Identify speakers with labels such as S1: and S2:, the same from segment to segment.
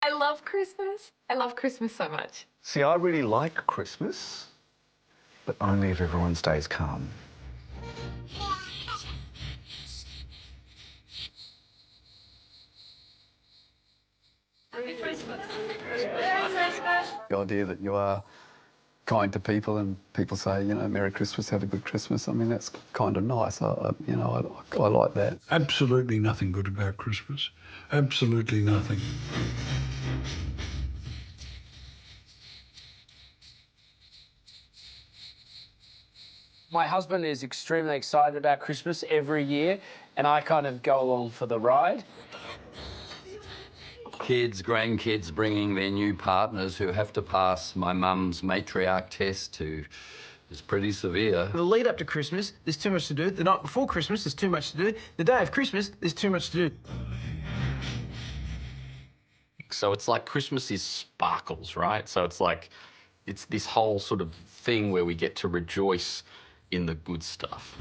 S1: I love Christmas. I love Christmas so much.
S2: See, I really like Christmas, but only if everyone stays calm. The idea that you are kind to people and people say, you know, Merry Christmas, have a good Christmas. I mean, that's kind of nice. I like that.
S3: Absolutely nothing good about Christmas. Absolutely nothing.
S4: My husband is extremely excited about Christmas every year, and I kind of go along for the ride.
S5: Kids, grandkids bringing their new partners who have to pass my mum's matriarch test is pretty severe.
S6: The lead up to Christmas, there's too much to do. The night before Christmas, there's too much to do. The day of Christmas, there's too much to do.
S7: So it's like Christmas is sparkles, right? So it's this whole sort of thing where we get to rejoice in the good stuff.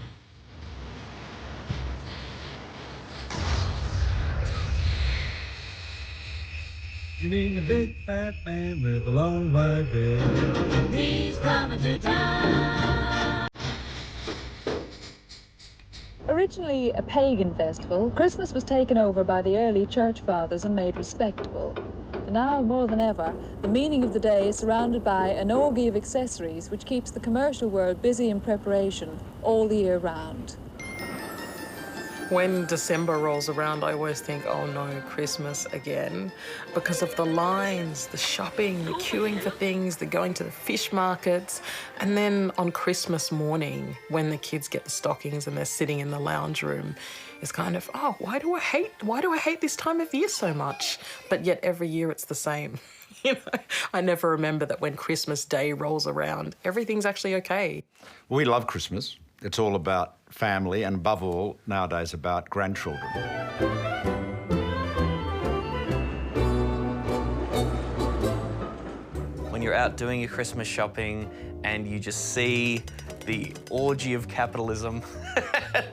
S3: You need a big fat man with a long white beard.
S8: He's coming to town.
S9: Originally a pagan festival, Christmas was taken over by the early church fathers and made respectable. And now, more than ever, the meaning of the day is surrounded by an orgy of accessories which keeps the commercial world busy in preparation all the year round.
S10: When December rolls around, I always think, oh no, Christmas again, because of the lines, the shopping, the queuing for things, the going to the fish markets. And then on Christmas morning, when the kids get the stockings and they're sitting in the lounge room, it's kind of, oh, why do I hate this time of year so much? But yet every year it's the same. You know, I never remember that when Christmas Day rolls around, everything's actually okay.
S11: We love Christmas. It's all about family and, above all, nowadays about grandchildren.
S12: When you're out doing your Christmas shopping and you just see the orgy of capitalism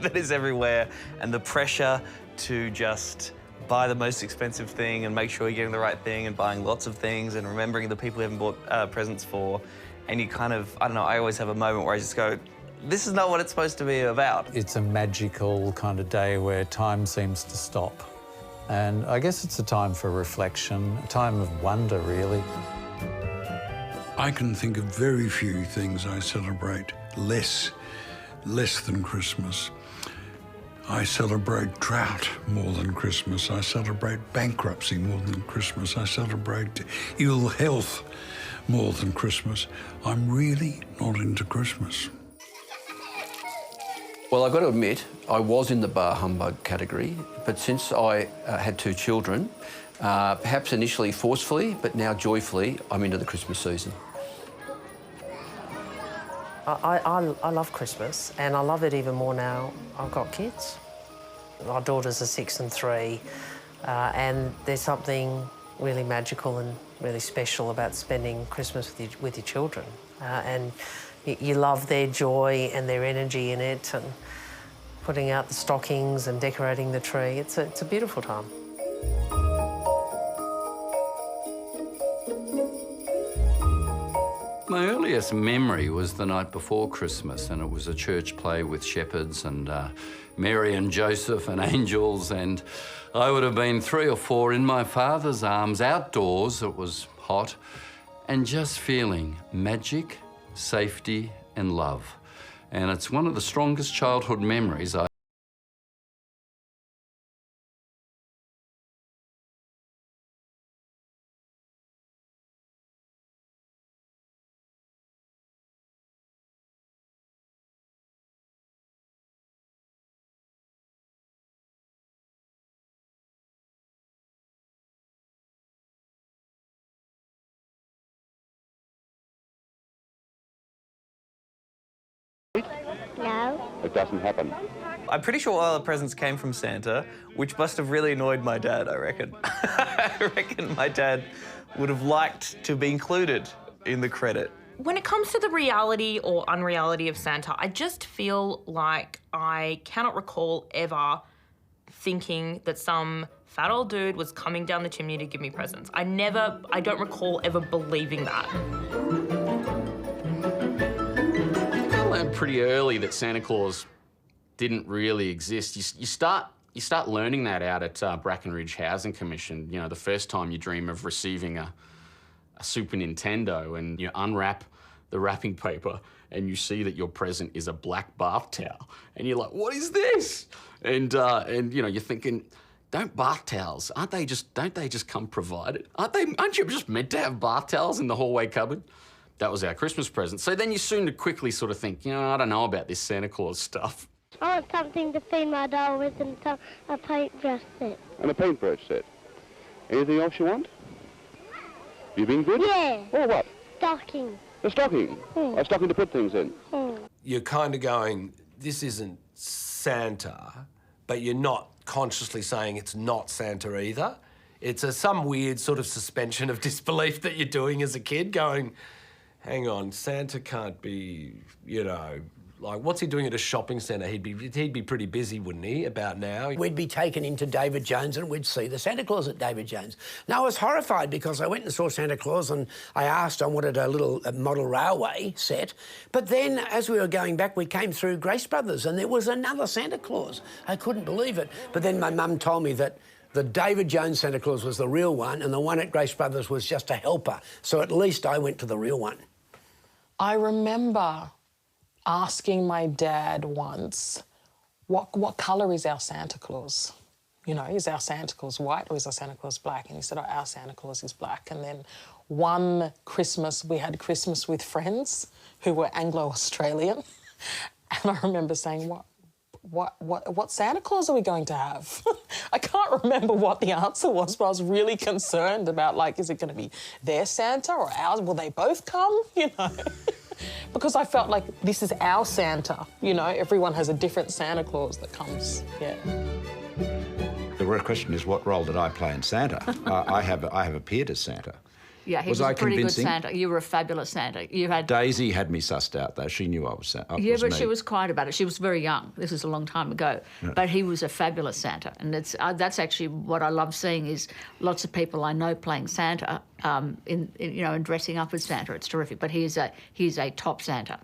S12: that is everywhere and the pressure to just buy the most expensive thing and make sure you're getting the right thing and buying lots of things and remembering the people you haven't bought presents for, and you kind of, I don't know, I always have a moment where I just go, this is not what it's supposed to be about.
S13: It's a magical kind of day where time seems to stop. And I guess it's a time for reflection, a time of wonder, really.
S3: I can think of very few things I celebrate less than Christmas. I celebrate drought more than Christmas. I celebrate bankruptcy more than Christmas. I celebrate ill health more than Christmas. I'm really not into Christmas.
S5: Well, I've got to admit, I was in the bar humbug category, but since I had two children, perhaps initially forcefully, but now joyfully, I'm into the Christmas season.
S10: I love Christmas, and I love it even more now I've got kids. My daughters are 6 and 3, and there's something really magical and really special about spending Christmas with your children. And you love their joy and their energy in it, and putting out the stockings and decorating the tree. It's a beautiful time.
S5: My earliest memory was the night before Christmas, and it was a church play with shepherds and Mary and Joseph and angels, and I would have been 3 or 4 in my father's arms outdoors. It was hot, and just feeling magic, safety and love. And it's one of the strongest childhood memories I
S8: No.
S2: It doesn't happen.
S12: I'm pretty sure all the presents came from Santa, which must have really annoyed my dad, I reckon. I reckon my dad would have liked to be included in the credit.
S1: When it comes to the reality or unreality of Santa, I just feel like I cannot recall ever thinking that some fat old dude was coming down the chimney to give me presents. I don't recall ever believing that.
S7: I learned pretty early that Santa Claus didn't really exist. You start learning that out at Brackenridge Housing Commission. You know, the first time you dream of receiving a Super Nintendo and you unwrap the wrapping paper and you see that your present is a black bath towel, and you're like, "What is this?" And you know, you're thinking, don't bath towels, don't they just come provided? Aren't you just meant to have bath towels in the hallway cupboard? That was our Christmas present. So then you soon to quickly sort of think, you know, I don't know about this Santa Claus stuff.
S8: I want something to feed my doll with and a paintbrush set.
S14: And a paintbrush set. Anything else you want? You been good?
S8: Yeah.
S14: Oh, what?
S8: Stocking.
S14: A stocking? A stocking to put things in?
S6: You're kind of going, this isn't Santa, but you're not consciously saying it's not Santa either. It's some weird sort of suspension of disbelief that you're doing as a kid, going, hang on, Santa can't be, you know, like, what's he doing at a shopping centre? He'd be pretty busy, wouldn't he, about now?
S15: We'd be taken into David Jones and we'd see the Santa Claus at David Jones. Now, I was horrified because I went and saw Santa Claus and I wanted a little model railway set. But then, as we were going back, we came through Grace Brothers and there was another Santa Claus. I couldn't believe it. But then my mum told me that the David Jones Santa Claus was the real one and the one at Grace Brothers was just a helper. So at least I went to the real one.
S10: I remember asking my dad once, what colour is our Santa Claus? You know, is our Santa Claus white or is our Santa Claus black? And he said, oh, our Santa Claus is black. And then one Christmas, we had Christmas with friends who were Anglo-Australian. And I remember saying, what Santa Claus are we going to have? I can't remember what the answer was, but I was really concerned about, like, is it going to be their Santa or ours? Will they both come, you know? Because I felt like this is our Santa, you know? Everyone has a different Santa Claus that comes, yeah.
S11: The real question is, what role did I play in Santa? I have appeared as Santa.
S16: Yeah, he was
S11: I
S16: a pretty
S11: convincing?
S16: good Santa. You were a fabulous Santa. You had
S11: Daisy had me sussed out, though. She knew I was Santa.
S16: Yeah, but she was quiet about it. She was very young. This is a long time ago. Yeah. But he was a fabulous Santa. And that's actually what I love seeing is lots of people I know playing Santa, you know, and dressing up as Santa. It's terrific. But he's a top Santa.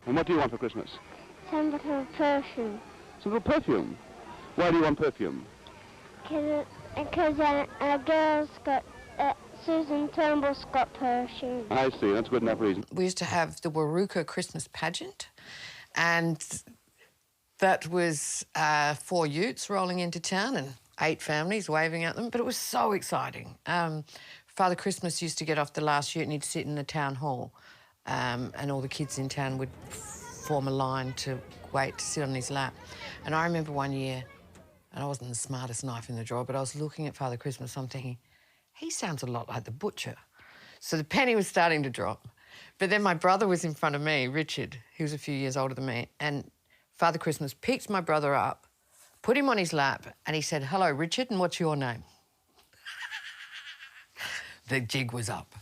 S14: And what do you want for Christmas?
S8: Some little perfume.
S14: Some little perfume? Why do you want perfume?
S8: Because a girl's got... Susan Turnbull's got perfume.
S14: I see, that's good enough reason.
S17: We used to have the Waruka Christmas pageant, and that was 4 utes rolling into town and 8 families waving at them, but it was so exciting. Father Christmas used to get off the last ute and he'd sit in the town hall, and all the kids in town would form a line to wait to sit on his lap. And I remember one year, and I wasn't the smartest knife in the drawer, but I was looking at Father Christmas, I'm thinking, he sounds a lot like the butcher. So the penny was starting to drop. But then my brother was in front of me, Richard. He was a few years older than me. And Father Christmas picked my brother up, put him on his lap, and he said, hello, Richard, and what's your name? The jig was up.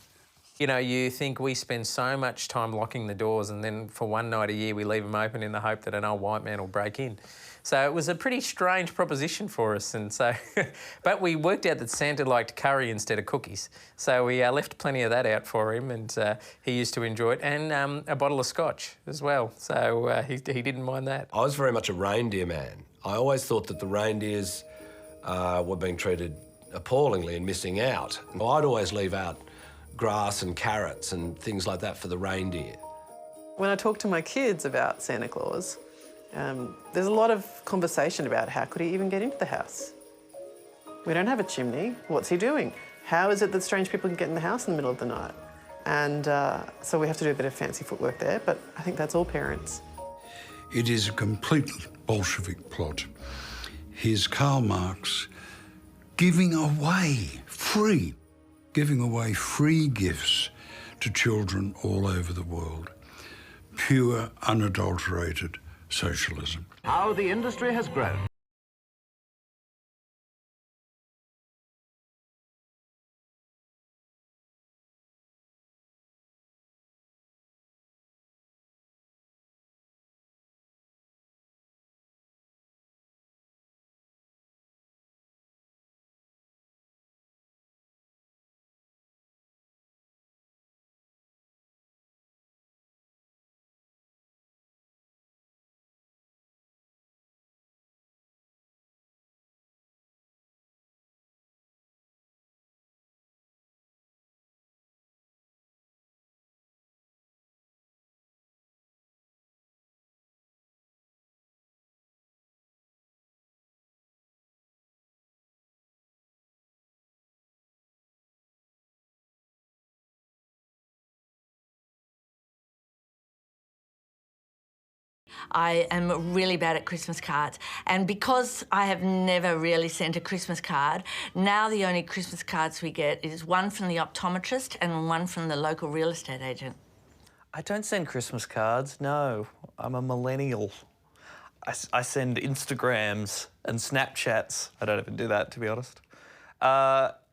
S4: You know, you think we spend so much time locking the doors and then for one night a year we leave them open in the hope that an old white man will break in. So it was a pretty strange proposition for us, and so, but we worked out that Santa liked curry instead of cookies. So we left plenty of that out for him, and he used to enjoy it, and a bottle of scotch as well. So he didn't mind that.
S6: I was very much a reindeer man. I always thought that the reindeers were being treated appallingly and missing out. I'd always leave out grass and carrots and things like that for the reindeer.
S18: When I talk to my kids about Santa Claus, there's a lot of conversation about how could he even get into the house? We don't have a chimney. What's he doing? How is it that strange people can get in the house in the middle of the night? And so we have to do a bit of fancy footwork there, but I think that's all parents.
S3: It is a complete Bolshevik plot. Here's Karl Marx giving away free gifts to children all over the world. Pure, unadulterated socialism.
S19: How the industry has grown.
S20: I am really bad at Christmas cards. And because I have never really sent a Christmas card, now the only Christmas cards we get is one from the optometrist and one from the local real estate agent.
S12: I don't send Christmas cards, no. I'm a millennial. I send Instagrams and Snapchats. I don't even do that, to be honest.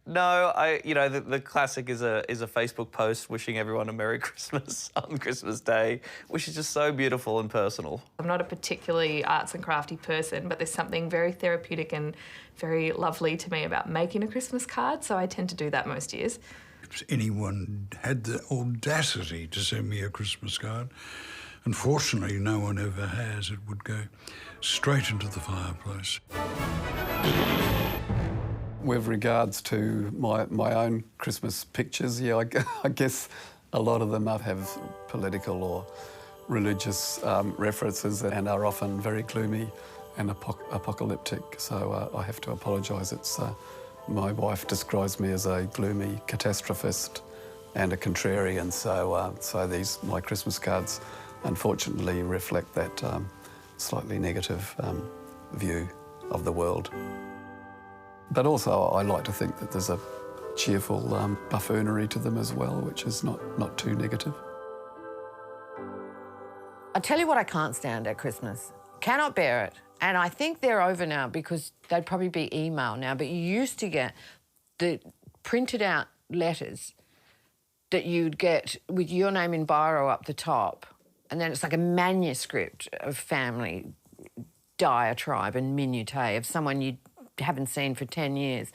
S12: No, the classic is a Facebook post wishing everyone a Merry Christmas on Christmas Day, which is just so beautiful and personal.
S21: I'm not a particularly arts and crafty person, but there's something very therapeutic and very lovely to me about making a Christmas card, so I tend to do that most years.
S3: If anyone had the audacity to send me a Christmas card, unfortunately no one ever has, it would go straight into the fireplace.
S2: With regards to my own Christmas pictures, yeah, I guess a lot of them have political or religious references and are often very gloomy and apocalyptic, so I have to apologise. It's my wife describes me as a gloomy catastrophist and a contrarian, so my Christmas cards unfortunately reflect that slightly negative view of the world. But also I like to think that there's a cheerful buffoonery to them as well, which is not too negative.
S17: I tell you what I can't stand at Christmas. Cannot bear it. And I think they're over now because they'd probably be email now, but you used to get the printed out letters that you'd get with your name in biro up the top, and then it's like a manuscript of family diatribe and minutiae of someone you haven't seen for 10 years.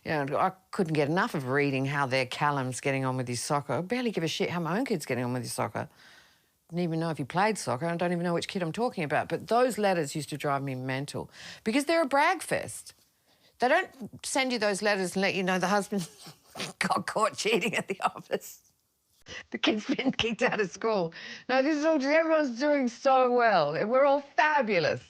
S17: You know, I couldn't get enough of reading how their Callum's getting on with his soccer. I barely give a shit how my own kid's getting on with his soccer. Didn't even know if he played soccer. I don't even know which kid I'm talking about. But those letters used to drive me mental because they're a brag fest. They don't send you those letters and let you know the husband got caught cheating at the office. The kid's been kicked out of school. No, this is all, everyone's doing so well. We're all fabulous.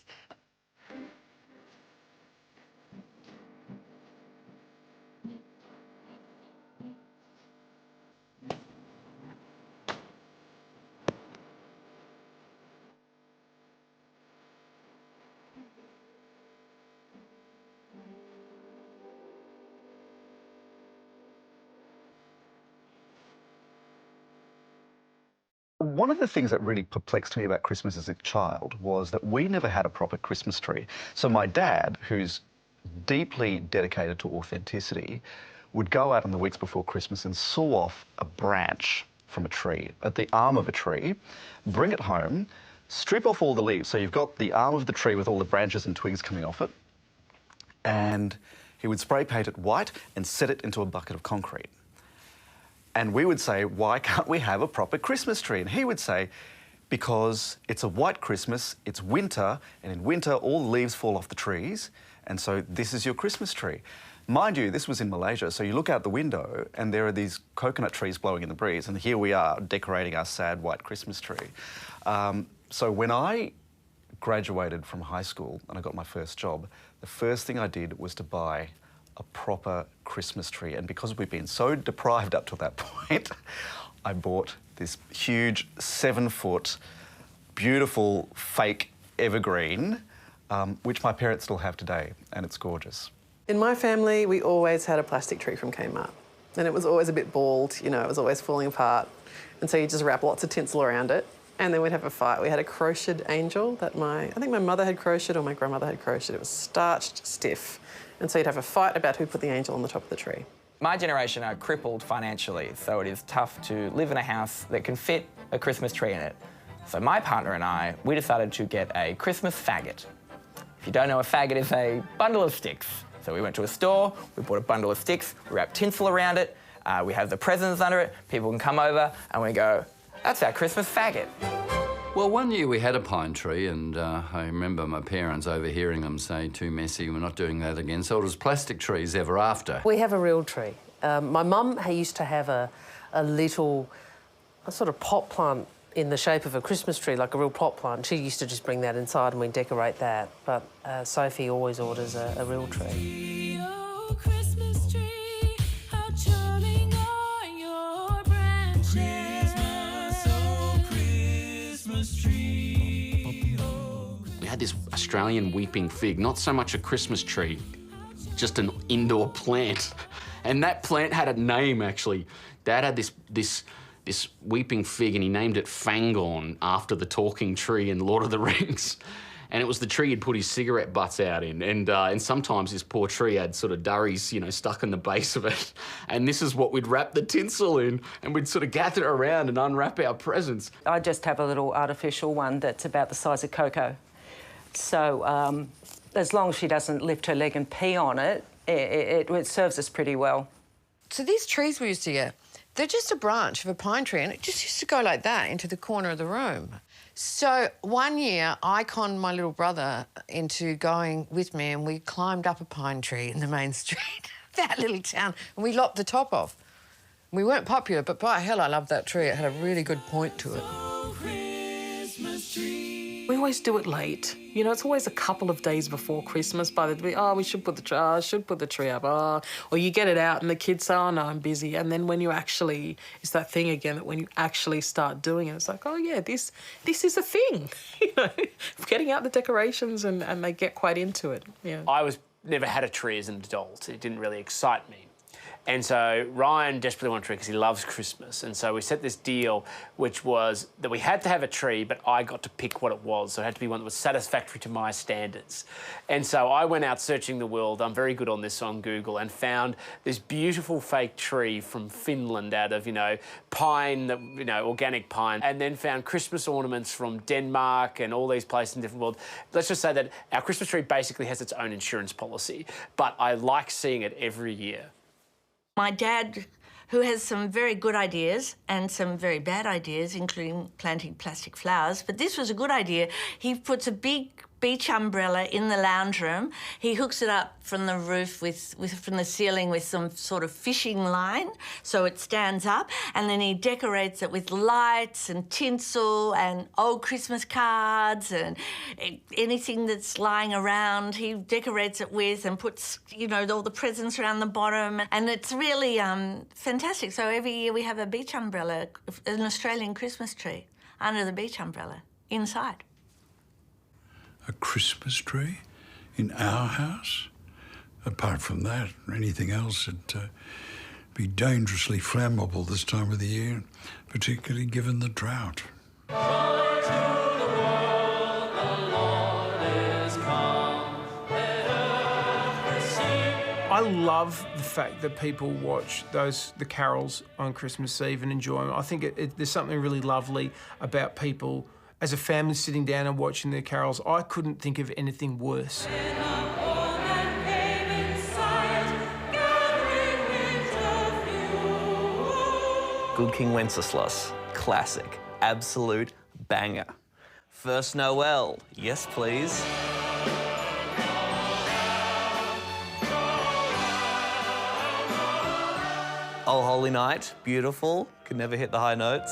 S22: One of the things that really perplexed me about Christmas as a child was that we never had a proper Christmas tree. So my dad, who's deeply dedicated to authenticity, would go out in the weeks before Christmas and saw off a branch from a tree, at the arm of a tree, bring it home, strip off all the leaves. So you've got the arm of the tree with all the branches and twigs coming off it, and he would spray paint it white and set it into a bucket of concrete. And we would say, why can't we have a proper Christmas tree? And he would say, because it's a white Christmas, it's winter, and in winter all the leaves fall off the trees, and so this is your Christmas tree. Mind you, this was in Malaysia, so you look out the window and there are these coconut trees blowing in the breeze, and here we are decorating our sad white Christmas tree. So when I graduated from high school and I got my first job, the first thing I did was to buy a proper Christmas tree. And because we've been so deprived up to that point, I bought this huge 7-foot, beautiful, fake evergreen, which my parents still have today, and it's gorgeous.
S18: In my family, we always had a plastic tree from Kmart. And it was always a bit bald, you know, it was always falling apart. And so you just wrap lots of tinsel around it. And then we'd have a fight. We had a crocheted angel that I think my mother had crocheted or my grandmother had crocheted. It was starched stiff. And so you'd have a fight about who put the angel on the top of the tree.
S23: My generation are crippled financially, so it is tough to live in a house that can fit a Christmas tree in it. So my partner and I, we decided to get a Christmas faggot. If you don't know, a faggot is a bundle of sticks. So we went to a store, we bought a bundle of sticks, we wrapped tinsel around it, we have the presents under it, people can come over and we go, that's our Christmas faggot.
S5: Well, one year we had a pine tree, and I remember my parents overhearing them say, too messy, we're not doing that again. So it was plastic trees ever after.
S24: We have a real tree. My mum used to have a sort of pot plant in the shape of a Christmas tree, like a real pot plant. She used to just bring that inside and we decorate that. But Sophie always orders a real tree.
S25: Christmas tree, how charming are your branches. Christmas tree, oh
S1: Australian weeping fig, not so much a Christmas tree, just an indoor plant. And that plant had a name, actually. Dad had this weeping fig, and he named it Fangorn after the talking tree in Lord of the Rings. And it was the tree he'd put his cigarette butts out in. And sometimes this poor tree had sort of durries, stuck in the base of it. And this is what we'd wrap the tinsel in, and we'd sort of gather around and unwrap our presents.
S7: I just have a little artificial one that's about the size of Coco. So as long as she doesn't lift her leg and pee on it, it serves us pretty well.
S17: So these trees we used to get, they're just a branch of a pine tree, and it just used to go like that into the corner of the room. So one year, I conned my little brother into going with me, and we climbed up a pine tree in the main street of that little town, and we lopped the top off. We weren't popular, but by hell, I loved that tree. It had a really good point to it.
S10: We always do it late. It's always a couple of days before Christmas. We should put the tree. I should put the tree up. Or you get it out, and the kids say, "Oh no, I'm busy." And then when you actually, it's that thing again that when you actually start doing it, it's like, "Oh yeah, this is a thing." Getting out the decorations, and they get quite into it. Yeah.
S9: I never had a tree as an adult. It didn't really excite me. And so Ryan desperately wanted a tree because he loves Christmas. And so we set this deal, which was that we had to have a tree, but I got to pick what it was. So it had to be one that was satisfactory to my standards. And so I went out searching the world. I'm very good on this on Google, and found this beautiful fake tree from Finland out of, pine, organic pine, and then found Christmas ornaments from Denmark and all these places in different world. Let's just say that our Christmas tree basically has its own insurance policy, but I like seeing it every year.
S20: My dad, who has some very good ideas and some very bad ideas, including planting plastic flowers, but this was a good idea. He puts a big beach umbrella in the lounge room. He hooks it up from the roof from the ceiling with some sort of fishing line so it stands up, and then he decorates it with lights and tinsel and old Christmas cards and anything that's lying around. He decorates it with and puts, all the presents around the bottom, and it's really fantastic. So every year we have a beach umbrella, an Australian Christmas tree under the beach umbrella inside.
S3: A Christmas tree in our house? Apart from that, anything else would be dangerously flammable this time of the year, particularly given the drought.
S13: I love the fact that people watch the carols on Christmas Eve and enjoy them. I think there's something really lovely about people as a family sitting down and watching their carols. I couldn't think of anything worse.
S12: Good King Wenceslas, classic, absolute banger. First Noel, yes please. Oh Holy Night, beautiful, could never hit the high notes.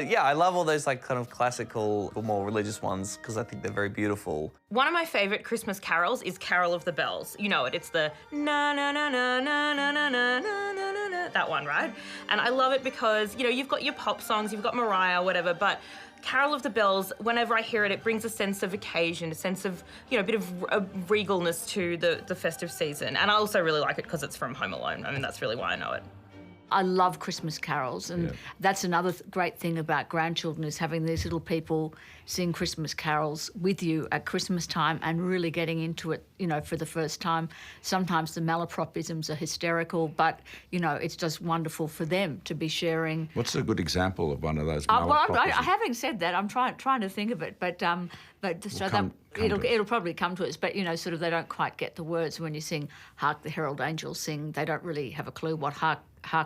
S12: Yeah, I love all those kind of classical or more religious ones because I think they're very beautiful.
S15: One of my favourite Christmas carols is Carol of the Bells. You know it, it's the na na na na na na na na na na na, that one, right? And I love it because, you've got your pop songs, you've got Mariah, whatever, but Carol of the Bells, whenever I hear it, it brings a sense of occasion, a sense of, a bit of regalness to the festive season. And I also really like it because it's from Home Alone. I mean, that's really why I know it.
S16: I love Christmas carols, and that's another great thing about grandchildren is having these little people sing Christmas carols with you at Christmas time and really getting into it, for the first time. Sometimes the malapropisms are hysterical, but, it's just wonderful for them to be sharing.
S11: What's a good example of one of those
S16: Well,
S11: malapropisms?
S16: I haven't said that. I'm trying to think of it, but so it'll probably come to us. But sort of they don't quite get the words when you sing "Hark the Herald Angels Sing." They don't really have a clue what hark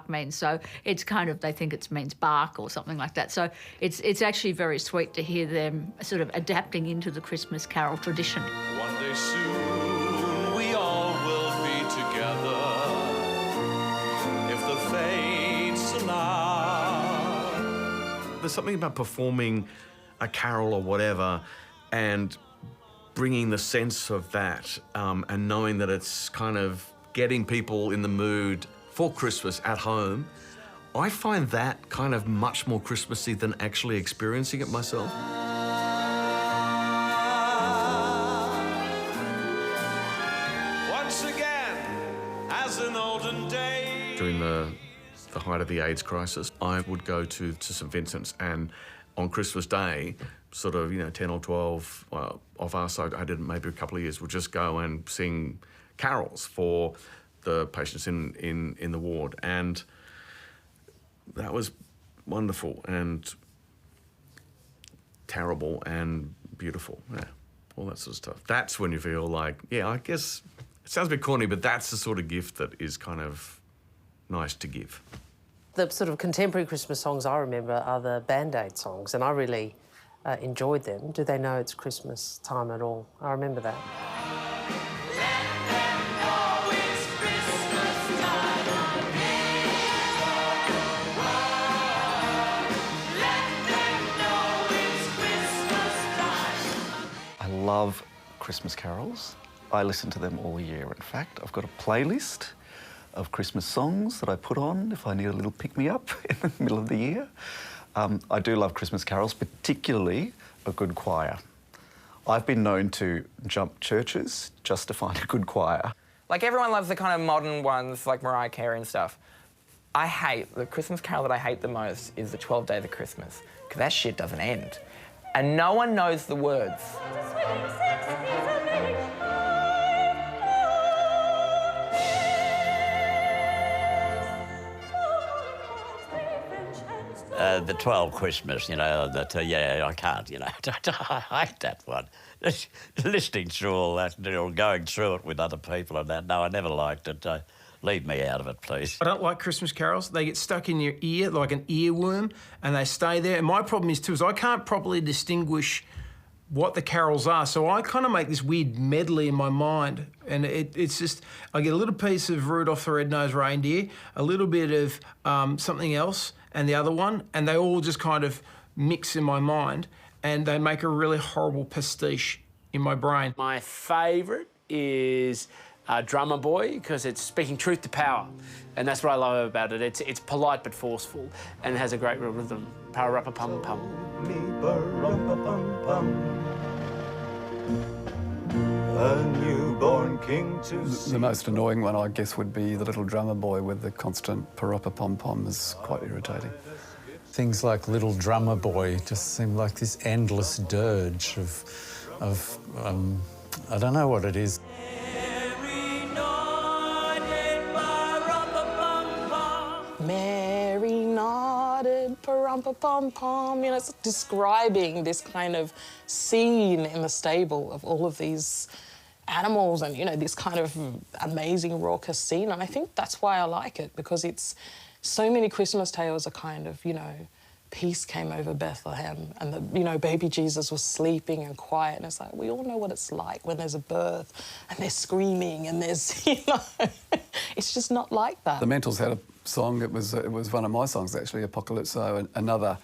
S16: means. So it's kind of, they think it means bark or something like that. So it's actually very sweet to hear them sort of adapting into the Christmas carol tradition.
S26: One day soon we all will be together if the fates allow.
S27: There's something about performing a carol or whatever and
S4: bringing the sense of that and knowing that it's kind of getting people in the mood for Christmas at home, I find that kind of much more Christmassy than actually experiencing it myself.
S26: Once again, as in olden days.
S4: During the height of the AIDS crisis, I would go to St Vincent's, and on Christmas Day, sort of, 10 or 12 of us, I did it maybe a couple of years, would just go and sing carols for the patients in the ward. And that was wonderful and terrible and beautiful, all that sort of stuff. That's when you feel like, I guess, it sounds a bit corny, but that's the sort of gift that is kind of nice to give.
S24: The sort of contemporary Christmas songs I remember are the Band-Aid songs, and I really enjoyed them. Do they know it's Christmas time at all? I remember that.
S22: I love Christmas carols. I listen to them all year. In fact, I've got a playlist of Christmas songs that I put on if I need a little pick-me-up in the middle of the year. I do love Christmas carols, particularly a good choir. I've been known to jump churches just to find a good choir.
S23: Like, everyone loves the kind of modern ones, like Mariah Carey and stuff. The Christmas carol that I hate the most is the 12 Days of Christmas, because that shit doesn't end. And no one knows the words.
S6: The 12 Christmas, I can't, I hate that one. Listening through all that, going through it with other people and that, no, I never liked it. Leave me out of it, please.
S13: I don't like Christmas carols. They get stuck in your ear like an earworm and they stay there. And my problem is, too, is I can't properly distinguish what the carols are. So I kind of make this weird medley in my mind. And it's just, I get a little piece of Rudolph the Red-Nosed Reindeer, a little bit of something else, and the other one, and they all just kind of mix in my mind, and they make a really horrible pastiche in my brain.
S9: My favourite is Drummer Boy, because it's speaking truth to power, and that's what I love about it. It's polite but forceful, and it has a great rhythm. Pa-ra-pa-pum-pum.
S8: A newborn king to
S2: The most annoying one, I guess, would be the little drummer boy with the constant parappa-pom-pom is quite irritating.
S14: Things like Little Drummer Boy just seem like this endless dirge of I don't know what it is.
S10: Mary nodded, pa-rum-pa-pum-pum. It's describing this kind of scene in the stable of all of these animals and, this kind of amazing raucous scene. And I think that's why I like it, because it's so many Christmas tales are kind of, peace came over Bethlehem and the, baby Jesus was sleeping and quiet. And it's like, we all know what it's like when there's a birth and they're screaming and there's, it's just not like that.
S2: The Mentals had a song, it was one of my songs actually, Apocalypso, another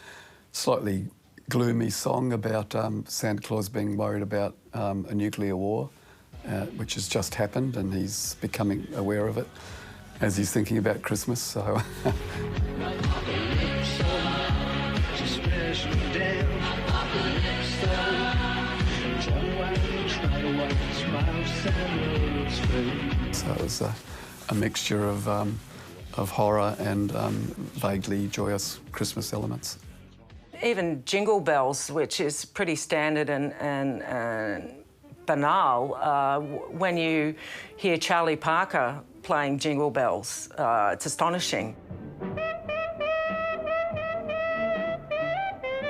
S2: slightly gloomy song about Santa Claus being worried about a nuclear war, which has just happened, and he's becoming aware of it as he's thinking about Christmas, so... So it was a mixture of horror and vaguely joyous Christmas elements.
S7: Even Jingle Bells, which is pretty standard and banal, when you hear Charlie Parker playing Jingle Bells, it's astonishing.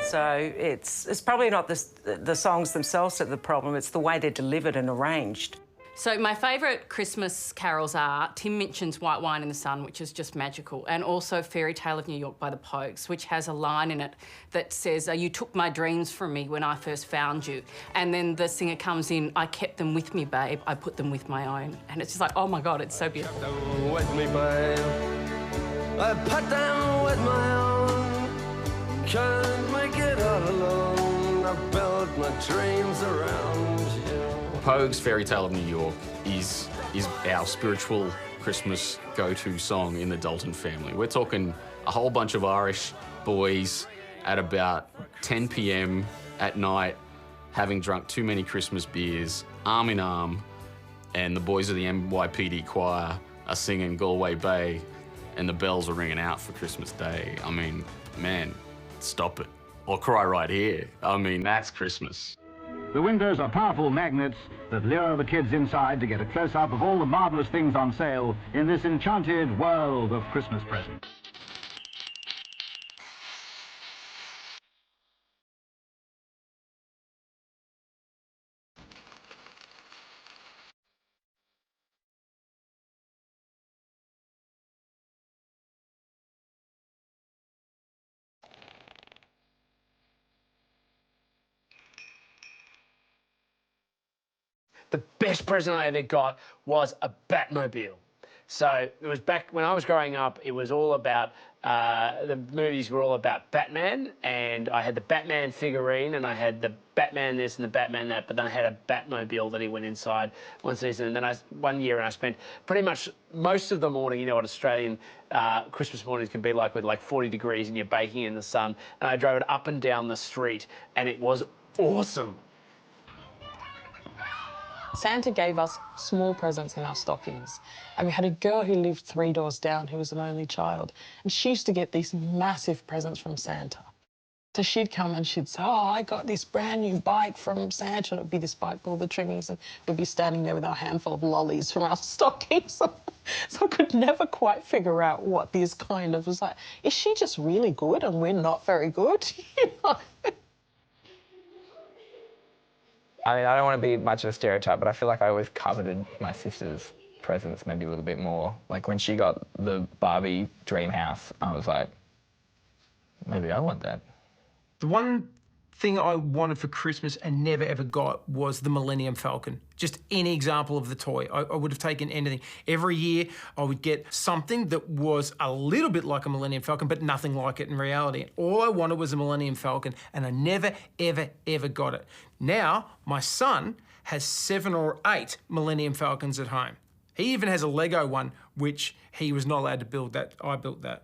S7: So it's probably not the songs themselves that are the problem, it's the way they're delivered and arranged.
S19: So my favourite Christmas carols are Tim Minchin's White Wine in the Sun, which is just magical, and also Fairy Tale of New York by the Pogues, which has a line in it that says, you took my dreams from me when I first found you. And then the singer comes in, I kept them with me, babe, I put them with my own. And it's just like, oh my God, it's so beautiful.
S8: with me, babe. I put them with my own. Can't make it all alone. I built build my dreams around you.
S1: Pogue's Fairy Tale of New York is our spiritual Christmas go-to song in the Dalton family. We're talking a whole bunch of Irish boys at about 10 p.m. at night, having drunk too many Christmas beers, arm in arm, and the boys of the NYPD choir are singing Galway Bay, and the bells are ringing out for Christmas Day. I mean, man, stop it. Or cry right here. I mean, that's Christmas.
S5: The windows are powerful magnets that lure the kids inside to get a close-up of all the marvellous things on sale in this enchanted world of Christmas presents.
S9: The best present I ever got was a Batmobile. So it was back when I was growing up, it was all about, the movies were all about Batman, and I had the Batman figurine, and I had the Batman this and the Batman that, but then I had a Batmobile that he went inside one season, and then one year I spent pretty much most of the morning, you know what Australian Christmas mornings can be like, with like 40 degrees and you're baking in the sun, and I drove it up and down the street, and it was awesome.
S10: Santa gave us small presents in our stockings. And we had a girl who lived 3 doors down who was an only child. And she used to get these massive presents from Santa. So she'd come and she'd say, oh, I got this brand new bike from Santa. And it would be this bike with all the trimmings. And we'd be standing there with our handful of lollies from our stockings. So I could never quite figure out what this kind of was like. Is she just really good and we're not very good? You know?
S23: I mean, I don't want to be much of a stereotype, but I feel like I always coveted my sister's presents maybe a little bit more. Like when she got the Barbie dream house, I was like, maybe I want that.
S13: The one thing I wanted for Christmas and never ever got was the Millennium Falcon. Just any example of the toy. I would have taken anything. Every year I would get something that was a little bit like a Millennium Falcon, but nothing like it in reality. All I wanted was a Millennium Falcon, and I never, ever, ever got it. Now, my son has 7 or 8 Millennium Falcons at home. He even has a Lego one, which he was not allowed to build. That I built that.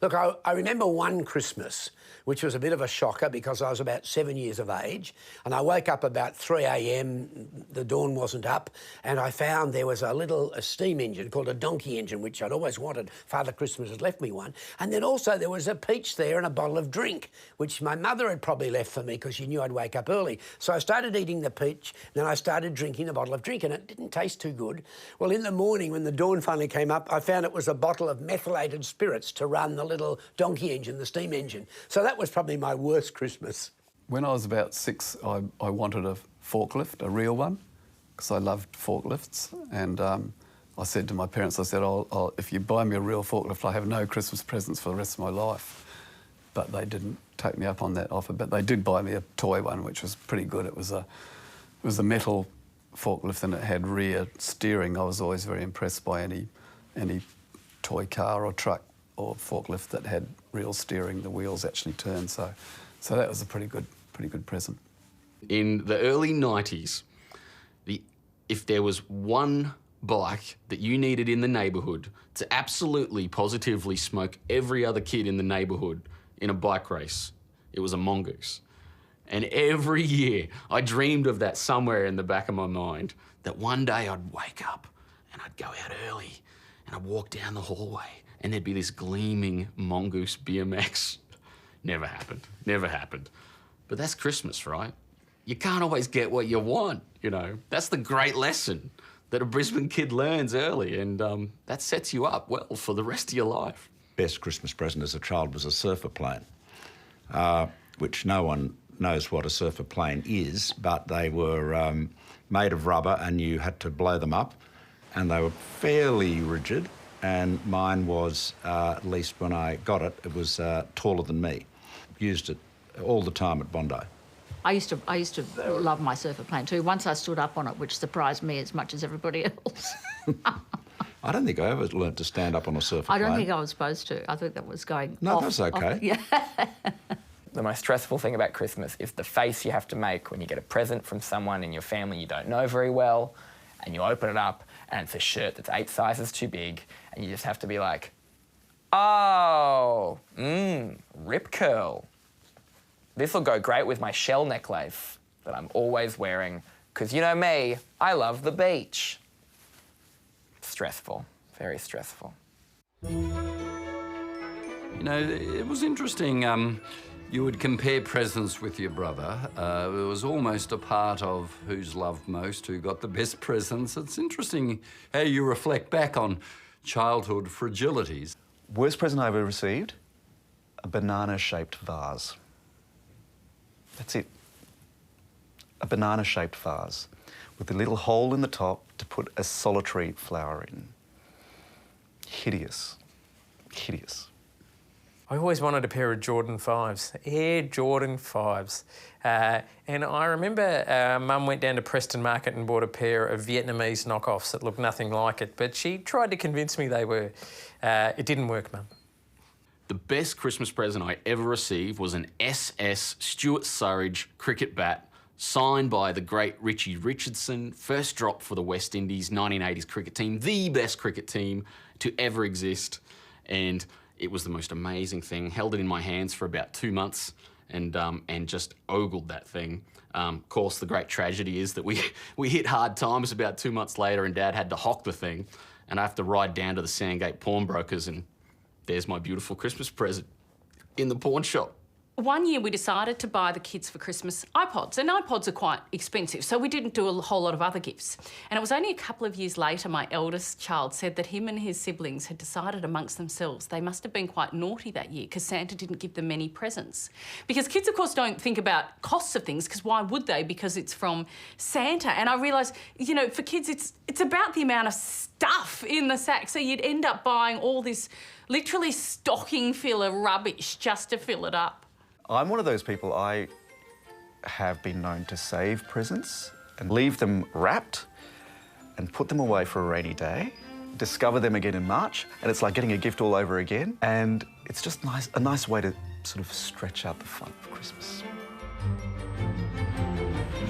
S17: Look, I remember one Christmas, which was a bit of a shocker because I was about 7 years of age, and I woke up about 3 a.m, the dawn wasn't up, and I found there was a steam engine called a donkey engine, which I'd always wanted. Father Christmas had left me one. And then also there was a peach there and a bottle of drink, which my mother had probably left for me because she knew I'd wake up early. So I started eating the peach, then I started drinking the bottle of drink, and it didn't taste too good. Well, in the morning, when the dawn finally came up, I found it was a bottle of methylated spirits to run the little donkey engine, the steam engine. So that was probably my worst Christmas.
S2: When I was about 6, I wanted a forklift, a real one, because I loved forklifts. And I said to my parents, I said, if you buy me a real forklift, I have no Christmas presents for the rest of my life. But they didn't take me up on that offer. But they did buy me a toy one, which was pretty good. It was a metal forklift and it had rear steering. I was always very impressed by any toy car or truck or forklift that had real steering, the wheels actually turned. So that was a pretty good present.
S1: In the early 90s, if there was one bike that you needed in the neighbourhood to absolutely, positively smoke every other kid in the neighbourhood in a bike race, it was a Mongoose. And every year, I dreamed of that somewhere in the back of my mind, that one day I'd wake up and I'd go out early and I'd walk down the hallway and there'd be this gleaming Mongoose BMX. Never happened, never happened. But that's Christmas, right? You can't always get what you want, you know. That's the great lesson that a Brisbane kid learns early, and that sets you up well for the rest of your life.
S11: Best Christmas present as a child was a surfer plane, which no one knows what a surfer plane is, but they were made of rubber and you had to blow them up, and they were fairly rigid. And mine was, at least when I got it, it was taller than me. Used it all the time at Bondi.
S16: I used to love my surfer plane too. Once I stood up on it, which surprised me as much as everybody else.
S11: I don't think I ever learnt to stand up on a surfer plane.
S16: I don't think I was supposed to. I think that was going
S11: No,
S16: off,
S11: that's okay.
S16: Yeah.
S23: The most stressful thing about Christmas is the face you have to make when you get a present from someone in your family you don't know very well, and you open it up and it's a shirt that's 8 sizes too big, and you just have to be like, oh, rip curl. This will go great with my shell necklace that I'm always wearing, because you know me, I love the beach. Stressful, very stressful.
S11: You know, it was interesting. You would compare presents with your brother. It was almost a part of who's loved most, who got the best presents. It's interesting how you reflect back on childhood fragilities.
S22: Worst present I ever received? A banana-shaped vase. That's it. A banana-shaped vase with a little hole in the top to put a solitary flower in. Hideous. Hideous.
S3: I always wanted a pair of Jordan 5s, Air Jordan 5s. And I remember Mum went down to Preston Market and bought a pair of Vietnamese knockoffs that looked nothing like it, but she tried to convince me they were. It didn't work, Mum.
S1: The best Christmas present I ever received was an SS Stuart Surridge cricket bat signed by the great Richie Richardson, first drop for the West Indies 1980s cricket team, the best cricket team to ever exist. And it was the most amazing thing. Held it in my hands for about 2 months and just ogled that thing. Of course, the great tragedy is that we hit hard times about 2 months later and Dad had to hock the thing and I have to ride down to the Sandgate pawnbrokers and there's my beautiful Christmas present in the pawn shop.
S19: One year we decided to buy the kids for Christmas iPods, and iPods are quite expensive, so we didn't do a whole lot of other gifts. And it was only a couple of years later my eldest child said that him and his siblings had decided amongst themselves they must have been quite naughty that year because Santa didn't give them many presents. Because kids, of course, don't think about costs of things, because why would they? Because it's from Santa. And I realised, you know, for kids it's about the amount of stuff in the sack, so you'd end up buying all this literally stocking filler rubbish just to fill it up.
S22: I'm one of those people, I have been known to save presents and leave them wrapped and put them away for a rainy day, discover them again in March, and it's like getting a gift all over again. And it's just a nice way to sort of stretch out the fun of Christmas.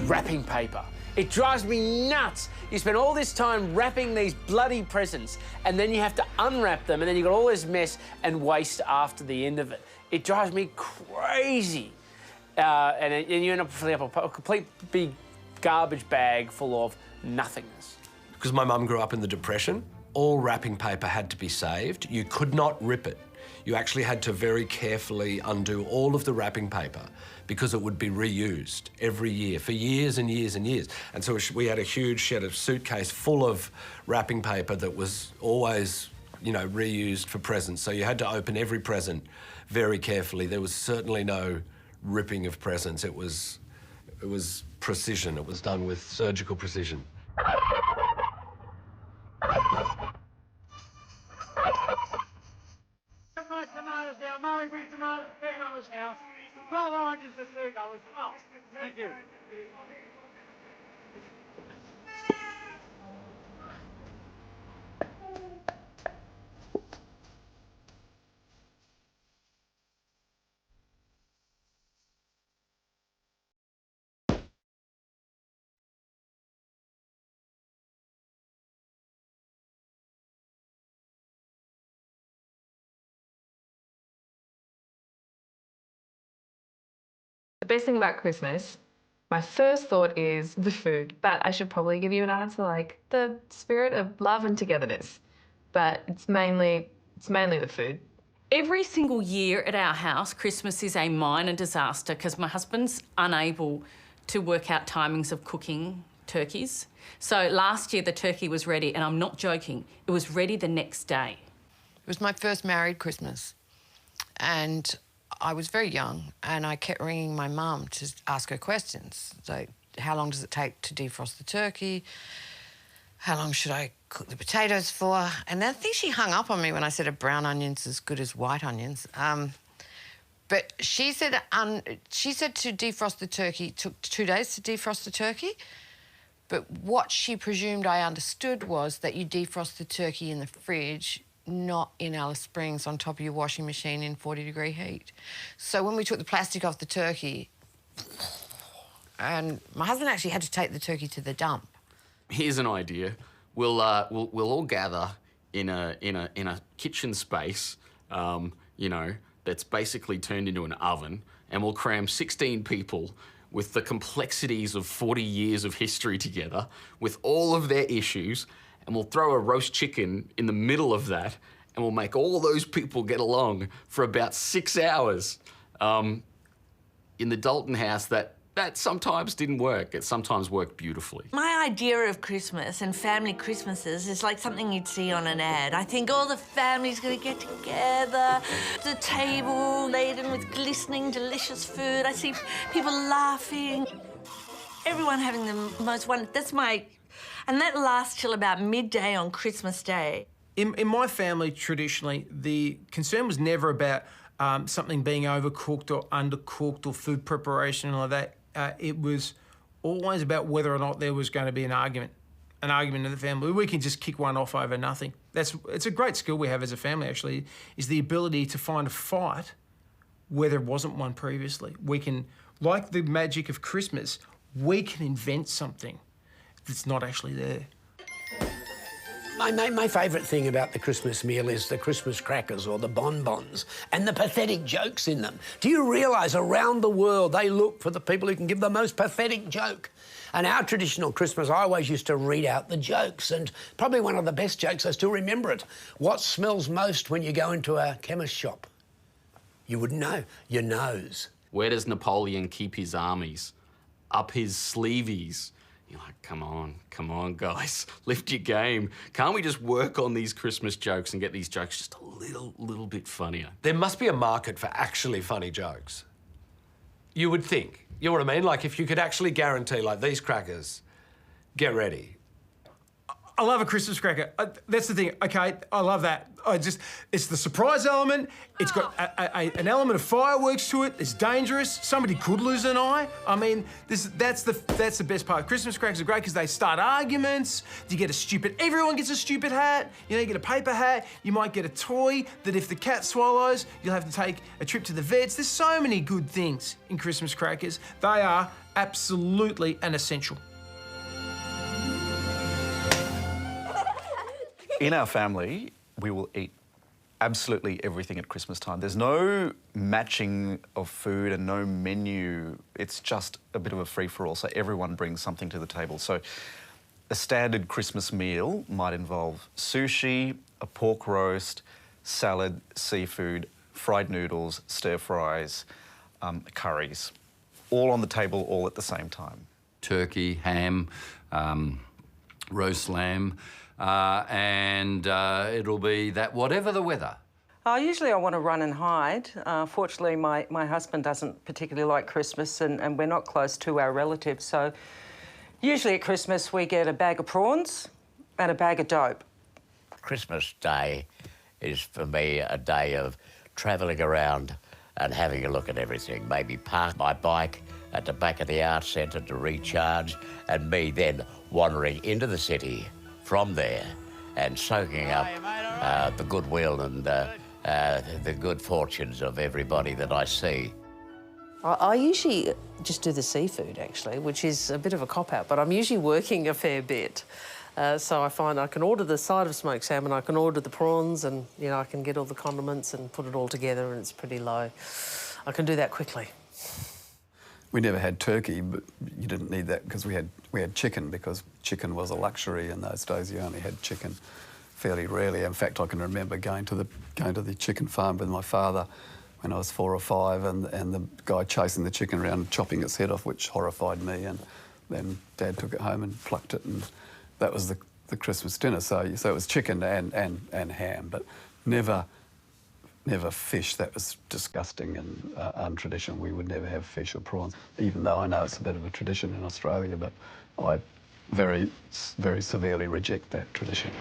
S9: Wrapping paper. It drives me nuts. You spend all this time wrapping these bloody presents and then you have to unwrap them and then you've got all this mess and waste after the end of it. It drives me crazy. And you end up filling up a complete big garbage bag full of nothingness.
S12: Because my mum grew up in the Depression, all wrapping paper had to be saved. You could not rip it. You actually had to very carefully undo all of the wrapping paper because it would be reused every year for years and years and years. And so we had a huge shed of suitcase full of wrapping paper that was always, you know, reused for presents. So you had to open every present very carefully. There was certainly no ripping of presents. It was precision. It was done with surgical precision.
S5: Thank you.
S18: The best thing about Christmas, my first thought is the food, but I should probably give you an answer like the spirit of love and togetherness. But it's mainly the food.
S19: Every single year at our house, Christmas is a minor disaster because my husband's unable to work out timings of cooking turkeys. So last year the turkey was ready, and I'm not joking, it was ready the next day.
S20: It was my first married Christmas, and I was very young, and I kept ringing my mum to ask her questions. So, how long does it take to defrost the turkey? How long should I cook the potatoes for? And I think she hung up on me when I said a brown onion's as good as white onions. But she said to defrost the turkey, it took 2 days to defrost the turkey. But what she presumed I understood was that you defrost the turkey in the fridge not in Alice Springs on top of your washing machine in 40-degree heat. So when we took the plastic off the turkey, and my husband actually had to take the turkey to the dump.
S1: Here's an idea. We'll all gather in a kitchen space, you know, that's basically turned into an oven, and we'll cram 16 people with the complexities of 40 years of history together, with all of their issues, and we'll throw a roast chicken in the middle of that, and we'll make all those people get along for about 6 hours. In the Dalton house, that sometimes didn't work. It sometimes worked beautifully.
S4: My idea of Christmas and family Christmases is like something you'd see on an ad. I think all the family's going to get together, the table laden with glistening, delicious food. I see people laughing, everyone having the most wonderful... That's my... And that lasts till about midday on Christmas Day.
S13: In my family, traditionally, the concern was never about something being overcooked or undercooked or food preparation and all that. It was always about whether or not there was going to be an argument in the family. We can just kick one off over nothing. It's a great skill we have as a family, actually, is the ability to find a fight where there wasn't one previously. We can, like the magic of Christmas, we can invent something that's not actually there.
S17: My favourite thing about the Christmas meal is the Christmas crackers or the bonbons and the pathetic jokes in them. Do you realise around the world they look for the people who can give the most pathetic joke? And our traditional Christmas, I always used to read out the jokes, and probably one of the best jokes, I still remember it. What smells most when you go into a chemist shop? You wouldn't know. Your nose.
S1: Where does Napoleon keep his armies? Up his sleeveys. You're like, come on, guys, lift your game. Can't we just work on these Christmas jokes and get these jokes just a little bit funnier?
S12: There must be a market for actually funny jokes. You would think. You know what I mean? Like, if you could actually guarantee, like, these crackers, get ready.
S13: I love a Christmas cracker. That's the thing, okay? I love that. It's the surprise element. It's got an element of fireworks to it. It's dangerous. Somebody could lose an eye. I mean, that's the best part. Christmas crackers are great because they start arguments. Everyone gets a stupid hat. You know, you get a paper hat. You might get a toy that if the cat swallows, you'll have to take a trip to the vets. There's so many good things in Christmas crackers. They are absolutely an essential.
S22: In our family, we will eat absolutely everything at Christmas time. There's no matching of food and no menu. It's just a bit of a free-for-all, so everyone brings something to the table. So a standard Christmas meal might involve sushi, a pork roast, salad, seafood, fried noodles, stir-fries, curries, all on the table, all at the same time.
S15: Turkey, ham, roast lamb, and it'll be that whatever the weather.
S7: Usually I want to run and hide. Fortunately, my husband doesn't particularly like Christmas and we're not close to our relatives. So usually at Christmas we get a bag of prawns and a bag of dope.
S6: Christmas Day is for me a day of travelling around and having a look at everything. Maybe park my bike at the back of the arts centre to recharge, and me then wandering into the city from there and soaking up the goodwill and the good fortunes of everybody that I see.
S21: I usually just do the seafood, actually, which is a bit of a cop-out, but I'm usually working a fair bit. So I find I can order the side of smoked salmon, I can order the prawns, and, you know, I can get all the condiments and put it all together, and it's pretty low. I can do that quickly.
S2: We never had turkey, but you didn't need that because we had chicken, because chicken was a luxury in those days. You only had chicken fairly rarely. In fact, I can remember going to the chicken farm with my father when I was 4 or 5, and the guy chasing the chicken around and chopping its head off, which horrified me. And then Dad took it home and plucked it, and that was the Christmas dinner. So it was chicken and ham, but never fish. That was disgusting and untraditional. We would never have fish or prawns, even though I know it's a bit of a tradition in Australia, but I very, very severely reject that tradition.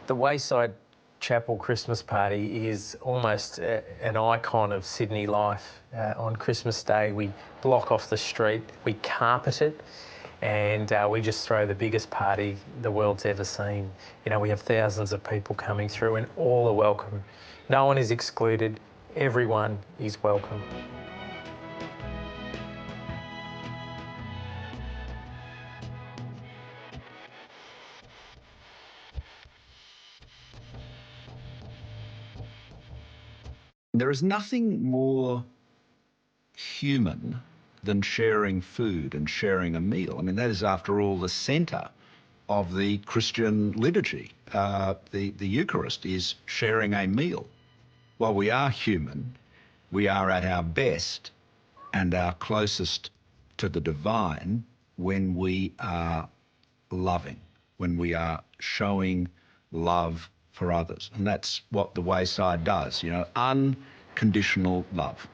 S3: The Wayside Chapel Christmas party is almost an icon of Sydney life. On Christmas Day, we block off the street, we carpet it, and we just throw the biggest party the world's ever seen. You know, we have thousands of people coming through and all are welcome. No one is excluded, everyone is welcome.
S11: There is nothing more human than sharing food and sharing a meal. I mean, that is, after all, the centre of the Christian liturgy. The Eucharist is sharing a meal. While we are human, we are at our best and our closest to the divine when we are loving, when we are showing love for others. And that's what the Wayside does, you know, unconditional love.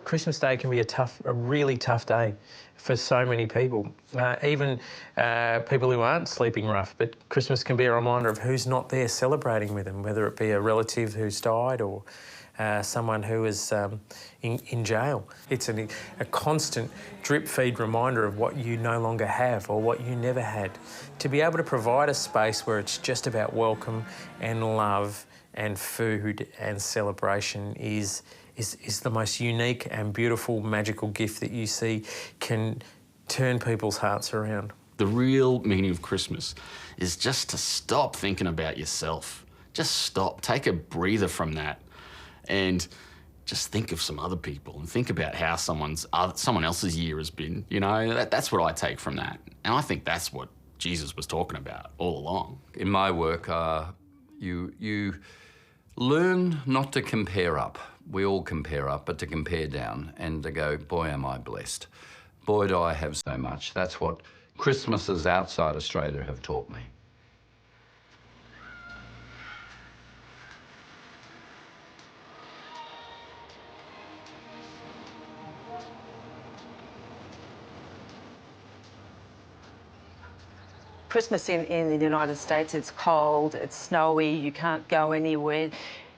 S3: Christmas Day can be a really tough day for so many people, even people who aren't sleeping rough. But Christmas can be a reminder of who's not there celebrating with them, whether it be a relative who's died or someone who is in jail. It's a constant drip-feed reminder of what you no longer have or what you never had. To be able to provide a space where it's just about welcome and love and food and celebration is the most unique and beautiful, magical gift that you see can turn people's hearts around.
S1: The real meaning of Christmas is just to stop thinking about yourself. Just stop, take a breather from that and just think of some other people and think about how someone else's year has been. You know, that's what I take from that. And I think that's what Jesus was talking about all along.
S15: In my work, you learn not to compare up. We all compare up, but to compare down and to go, boy, am I blessed. Boy, do I have so much. That's what Christmases outside Australia have taught me.
S7: Christmas in the United States, it's cold, it's snowy, you can't go anywhere.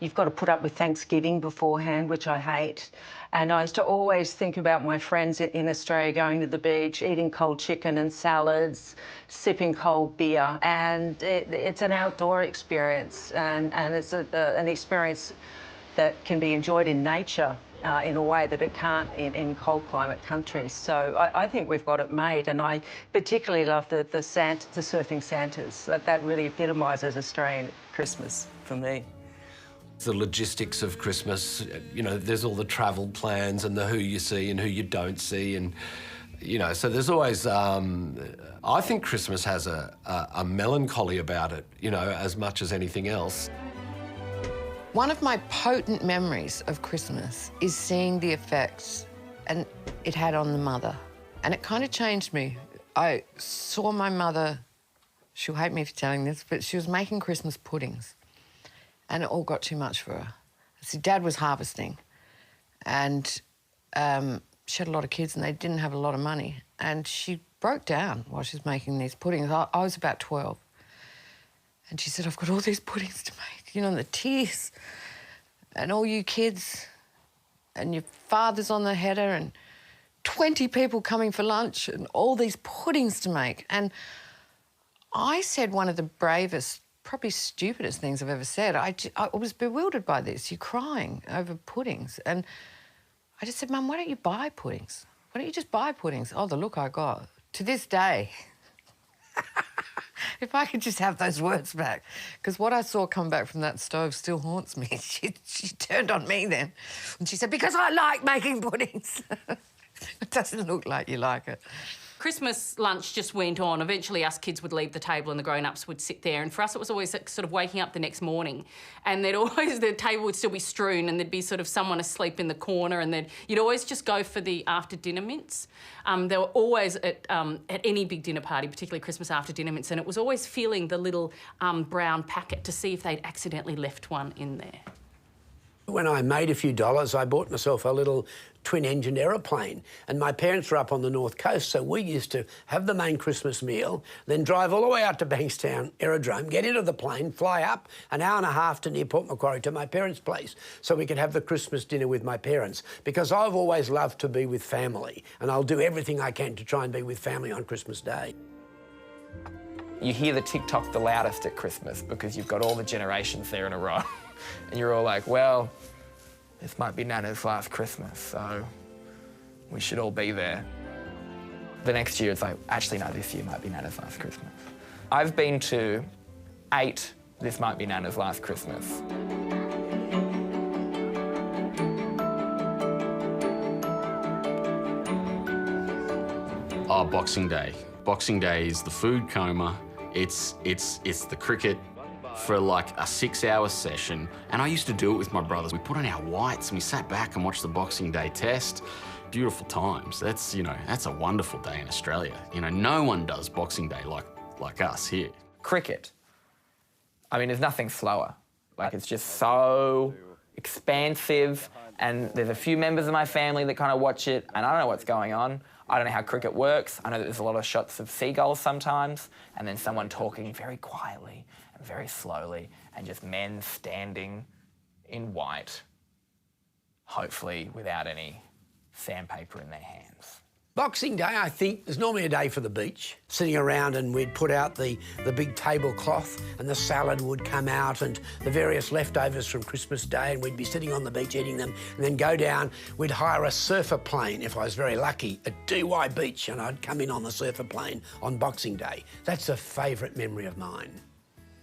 S7: You've got to put up with Thanksgiving beforehand, which I hate. And I used to always think about my friends in Australia going to the beach, eating cold chicken and salads, sipping cold beer. And it's an outdoor experience, and it's an experience that can be enjoyed in nature in a way that it can't in cold climate countries. So I think we've got it made, and I particularly love the surfing Santas. That really epitomises Australian Christmas for me.
S12: The logistics of Christmas, you know, there's all the travel plans and the who you see and who you don't see, and you know, so there's always. I think Christmas has a melancholy about it, you know, as much as anything else.
S20: One of my potent memories of Christmas is seeing the effects and it had on the mother, and it kind of changed me. I saw my mother. She'll hate me for telling this, but she was making Christmas puddings. And it all got too much for her. See, Dad was harvesting, and she had a lot of kids and they didn't have a lot of money. And she broke down while she was making these puddings. I was about 12. And she said, I've got all these puddings to make, you know, and the tears. And all you kids, and your father's on the header, and 20 people coming for lunch, and all these puddings to make. And I said one of the bravest, probably stupidest things I've ever said. I was bewildered by this. You're crying over puddings. And I just said, Mum, why don't you buy puddings? Why don't you just buy puddings? Oh, the look I got. To this day, if I could just have those words back. Because what I saw come back from that stove still haunts me. She turned on me then. And she said, because I like making puddings. It doesn't look like you like it.
S19: Christmas lunch just went on. Eventually us kids would leave the table and the grown-ups would sit there, and for us it was always like sort of waking up the next morning, and the table would still be strewn and there'd be sort of someone asleep in the corner, and you'd always just go for the after dinner mints. They were always at any big dinner party, particularly Christmas after dinner mints, and it was always feeling the little brown packet to see if they'd accidentally left one in there.
S17: When I made a few dollars, I bought myself a little twin-engined aeroplane, and my parents were up on the north coast, so we used to have the main Christmas meal, then drive all the way out to Bankstown Aerodrome, get into the plane, fly up an hour and a half to near Port Macquarie to my parents' place so we could have the Christmas dinner with my parents, because I've always loved to be with family, and I'll do everything I can to try and be with family on Christmas Day.
S23: You hear the TikTok the loudest at Christmas because you've got all the generations there in a row. And you're all like, well, this might be Nana's last Christmas, so we should all be there. The next year, it's like, actually, no, this year might be Nana's last Christmas. I've been to 8 This Might Be Nana's Last Christmas.
S1: Oh, Boxing Day. Boxing Day is the food coma. It's the cricket for like a 6-hour session. And I used to do it with my brothers. We put on our whites and we sat back and watched the Boxing Day test. Beautiful times. That's, you know, that's a wonderful day in Australia. You know, no one does Boxing Day like us here.
S23: Cricket. I mean, there's nothing slower. Like, it's just so expansive, and there's a few members of my family that kind of watch it, and I don't know what's going on. I don't know how cricket works. I know that there's a lot of shots of seagulls sometimes, and then someone talking very quietly and very slowly, and just men standing in white, hopefully without any sandpaper in their hands.
S17: Boxing Day, I think, is normally a day for the beach, sitting around, and we'd put out the big tablecloth and the salad would come out and the various leftovers from Christmas Day, and we'd be sitting on the beach eating them, and then go down. We'd hire a surfer plane, if I was very lucky, at DY Beach, and I'd come in on the surfer plane on Boxing Day. That's a favourite memory of mine.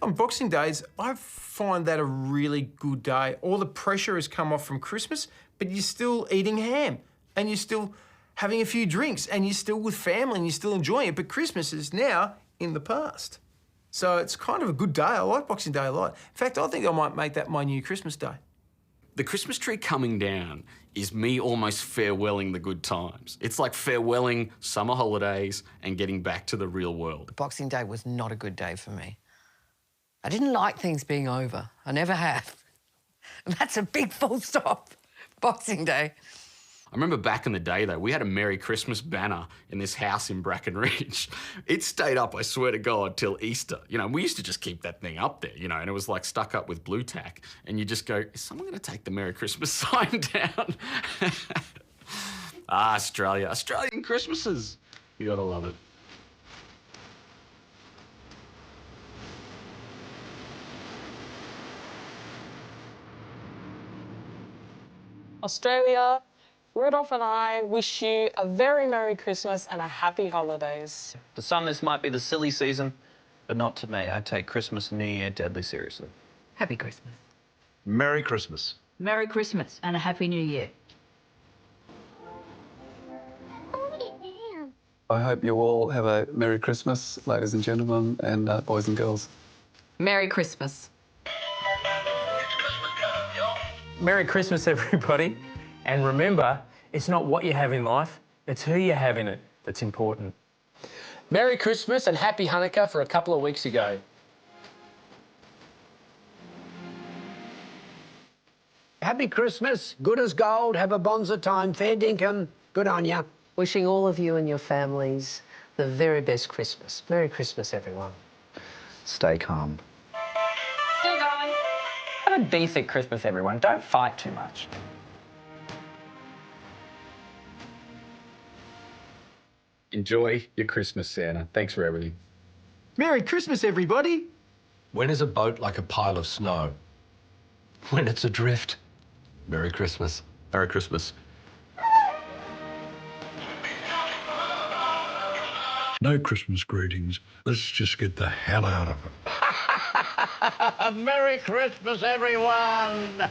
S13: On Boxing Days, I find that a really good day. All the pressure has come off from Christmas, but you're still eating ham and you're still having a few drinks and you're still with family and you're still enjoying it, but Christmas is now in the past. So it's kind of a good day. I like Boxing Day a lot. In fact, I think I might make that my new Christmas day.
S1: The Christmas tree coming down is me almost farewelling the good times. It's like farewelling summer holidays and getting back to the real world.
S20: Boxing Day was not a good day for me. I didn't like things being over. I never have. And that's a big full stop. Boxing Day.
S1: I remember back in the day, though, we had a Merry Christmas banner in this house in Bracken Ridge. It stayed up, I swear to God, till Easter. You know, we used to just keep that thing up there, you know, and it was like stuck up with blue tack. And you just go, is someone going to take the Merry Christmas sign down? Australia. Australian Christmases. You gotta love it.
S8: Australia, Rudolph and I wish you a very Merry Christmas and a happy holidays.
S10: To some, this might be the silly season, but not to me. I take Christmas and New Year deadly seriously.
S16: Happy Christmas.
S11: Merry Christmas.
S16: Merry Christmas and a Happy New Year.
S2: I hope you all have a Merry Christmas, ladies and gentlemen, and boys and girls.
S19: Merry Christmas.
S3: Merry Christmas, everybody. And remember, it's not what you have in life, it's who you have in it that's important.
S9: Merry Christmas and Happy Hanukkah for a couple of weeks ago.
S17: Happy Christmas, good as gold, have a bonza time, fair dinkum, good on ya.
S21: Wishing all of you and your families the very best Christmas. Merry Christmas, everyone.
S22: Stay calm.
S23: Still going. Have a decent Christmas, everyone. Don't fight too much.
S1: Enjoy your Christmas, Santa. Thanks for everything.
S13: Merry Christmas, everybody.
S12: When is a boat like a pile of snow? When it's adrift. Merry Christmas.
S1: Merry Christmas.
S14: No Christmas greetings. Let's just get the hell out of it.
S6: Merry Christmas, everyone!